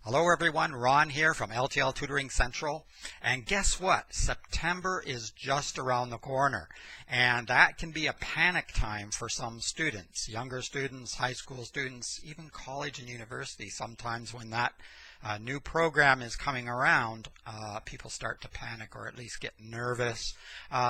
Hello everyone, Ron here from LTL Tutoring Central. And guess what? September is just around the corner. And that can be a panic time for some students, younger students, high school students, even college and university. Sometimes when that new program is coming around, people start to panic or at least get nervous.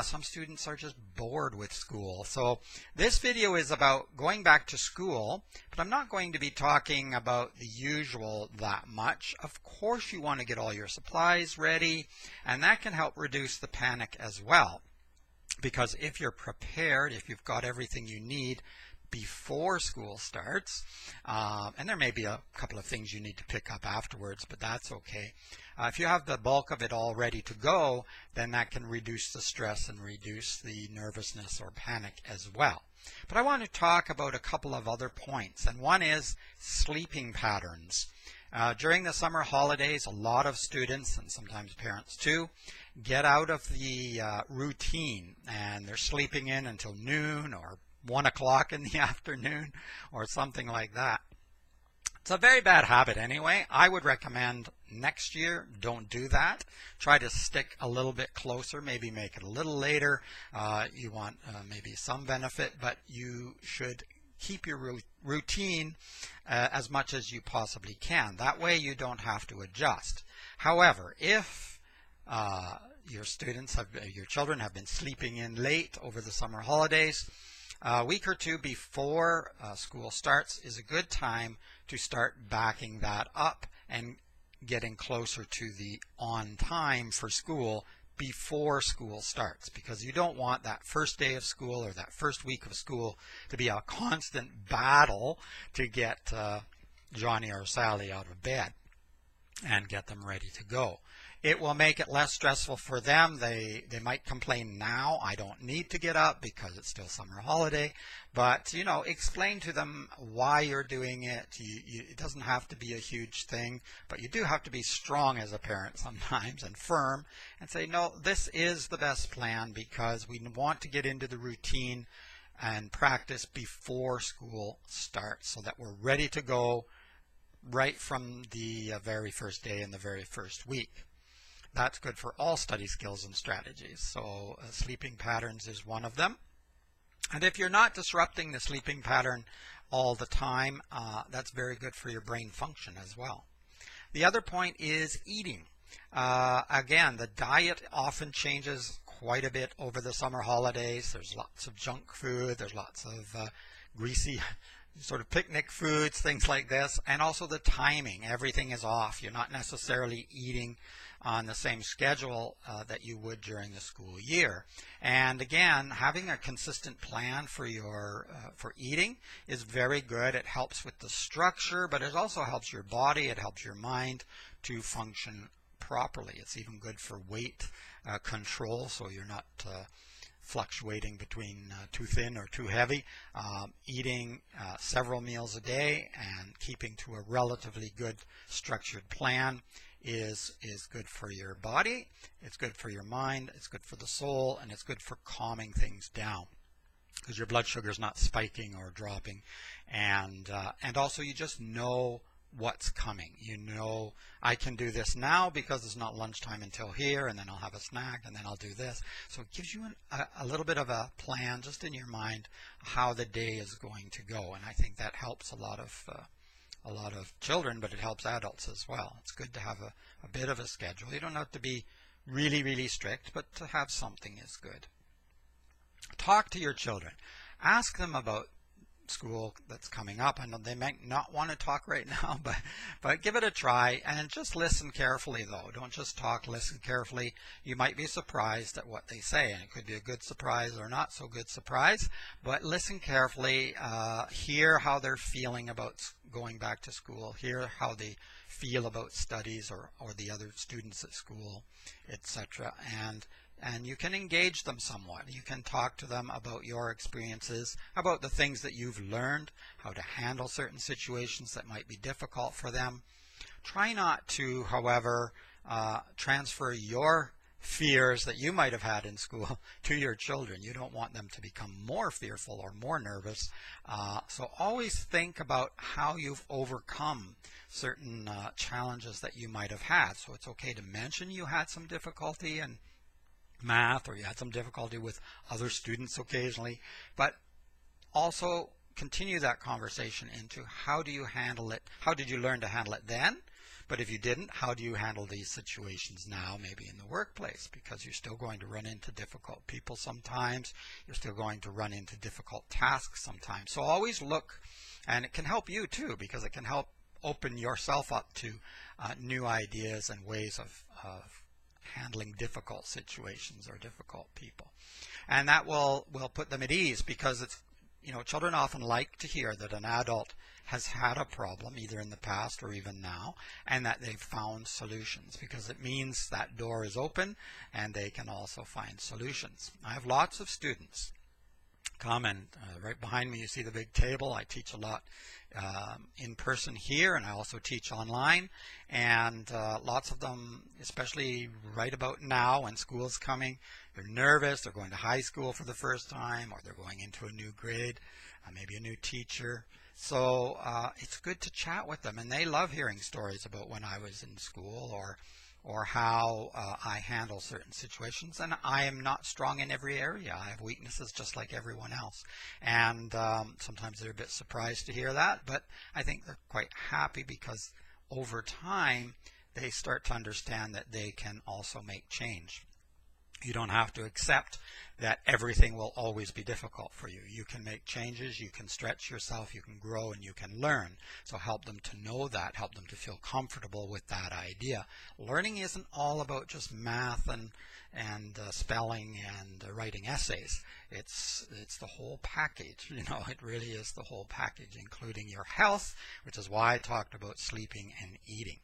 Some students are just bored with school. So this video is about going back to school, but I'm not going to be talking about the usual that much. Of course you want to get all your supplies ready, and that can help reduce the panic as well. Because if you're prepared, if you've got everything you need before school starts, and there may be a couple of things you need to pick up afterwards, but that's okay. If you have the bulk of it all ready to go, then that can reduce the stress and reduce the nervousness or panic as well. But I want to talk about a couple of other points, and one is sleeping patterns. During the summer holidays, a lot of students, and sometimes parents too, get out of the routine, and they're sleeping in until noon or 1 o'clock in the afternoon or something like that. It's a very bad habit anyway. I would recommend next year don't do that. Try to stick a little bit closer, maybe make it a little later. You want maybe some benefit, but you should keep your routine as much as you possibly can. That way you don't have to adjust. However, if your children have been sleeping in late over the summer holidays, a week or two before school starts is a good time to start backing that up and getting closer to the on time for school before school starts, because you don't want that first day of school or that first week of school to be a constant battle to get Johnny or Sally out of bed and get them ready to go. It will make it less stressful for them. They might complain now, I don't need to get up because it's still summer holiday, but explain to them why you're doing it. It doesn't have to be a huge thing, but you do have to be strong as a parent sometimes and firm and say, no, this is the best plan because we want to get into the routine and practice before school starts so that we're ready to go right from the very first day and the very first week. That's good for all study skills and strategies. So sleeping patterns is one of them. And if you're not disrupting the sleeping pattern all the time, that's very good for your brain function as well. The other point is eating. Again, the diet often changes quite a bit over the summer holidays. There's lots of junk food. There's lots of greasy sort of picnic foods, things like this. And also the timing. Everything is off. You're not necessarily eating on the same schedule that you would during the school year. And again, having a consistent plan for eating is very good. It helps with the structure, but it also helps your body, it helps your mind to function properly. It's even good for weight control, so you're not fluctuating between too thin or too heavy. Eating several meals a day and keeping to a relatively good structured plan is good for your body, it's good for your mind, it's good for the soul, and it's good for calming things down because your blood sugar is not spiking or dropping, and also you just know what's coming. I can do this now because it's not lunchtime until here, and then I'll have a snack, and then I'll do this. So it gives you a little bit of a plan just in your mind how the day is going to go, and I think that helps a lot of children, but it helps adults as well. It's good to have a bit of a schedule. You don't have to be really, really strict, but to have something is good. Talk to your children. Ask them about school that's coming up. I know they might not want to talk right now, but give it a try and just listen carefully though. Don't just talk, listen carefully. You might be surprised at what they say, and it could be a good surprise or not so good surprise, but listen carefully, hear how they're feeling about going back to school, hear how they feel about studies or the other students at school, etc. And you can engage them somewhat. You can talk to them about your experiences, about the things that you've learned, how to handle certain situations that might be difficult for them. Try not to, however, transfer your fears that you might have had in school to your children. You don't want them to become more fearful or more nervous. So always think about how you've overcome certain challenges that you might have had. So it's okay to mention you had some difficulty in math, or you had some difficulty with other students occasionally, but also continue that conversation into how do you handle it, how did you learn to handle it then? But if you didn't, how do you handle these situations now, maybe in the workplace? Because you're still going to run into difficult people sometimes. You're still going to run into difficult tasks sometimes. So always look, and it can help you too, because it can help open yourself up to new ideas and ways of handling difficult situations or difficult people. And that will put them at ease, because it's, children often like to hear that an adult has had a problem either in the past or even now, and that they've found solutions, because it means that door is open and they can also find solutions. I have lots of students come, and right behind me you see the big table. I teach a lot in person here, and I also teach online, and lots of them, especially right about now when school's coming, they're nervous. They're going to high school for the first time, or they're going into a new grade, maybe a new teacher. So it's good to chat with them, and they love hearing stories about when I was in school, or how I handle certain situations. And I am not strong in every area. I have weaknesses just like everyone else. And sometimes they're a bit surprised to hear that, but I think they're quite happy, because over time they start to understand that they can also make change. You don't have to accept that everything will always be difficult for you. You can make changes, you can stretch yourself, you can grow, and you can learn. So help them to know that, help them to feel comfortable with that idea. Learning isn't all about just math and spelling and writing essays. It's the whole package. It really is the whole package, including your health, which is why I talked about sleeping and eating.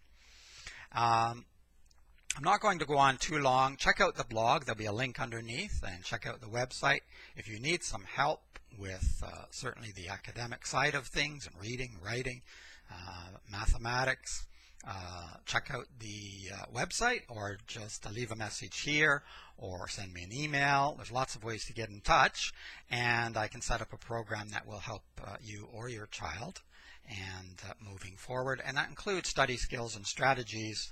I'm not going to go on too long. Check out the blog. There'll be a link underneath, and check out the website. If you need some help with certainly the academic side of things, and reading, writing, mathematics, check out the website, or just leave a message here, or send me an email. There's lots of ways to get in touch, and I can set up a program that will help you or your child and moving forward. And that includes study skills and strategies,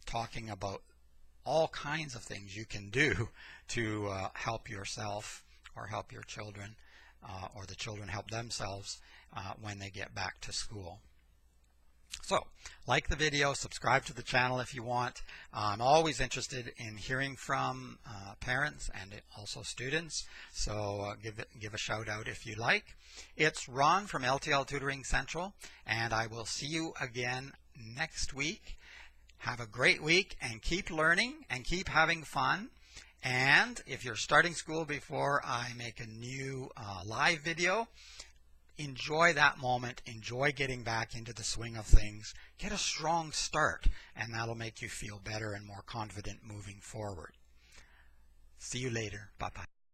talking about all kinds of things you can do to help yourself or help your children, or the children help themselves when they get back to school. So, like the video, subscribe to the channel if you want. I'm always interested in hearing from parents and also students, so give a shout out if you like. It's Ron from LTL Tutoring Central, and I will see you again next week. Have a great week, and keep learning and keep having fun. And if you're starting school before I make a new live video, enjoy that moment. Enjoy getting back into the swing of things. Get a strong start, and that'll make you feel better and more confident moving forward. See you later. Bye-bye.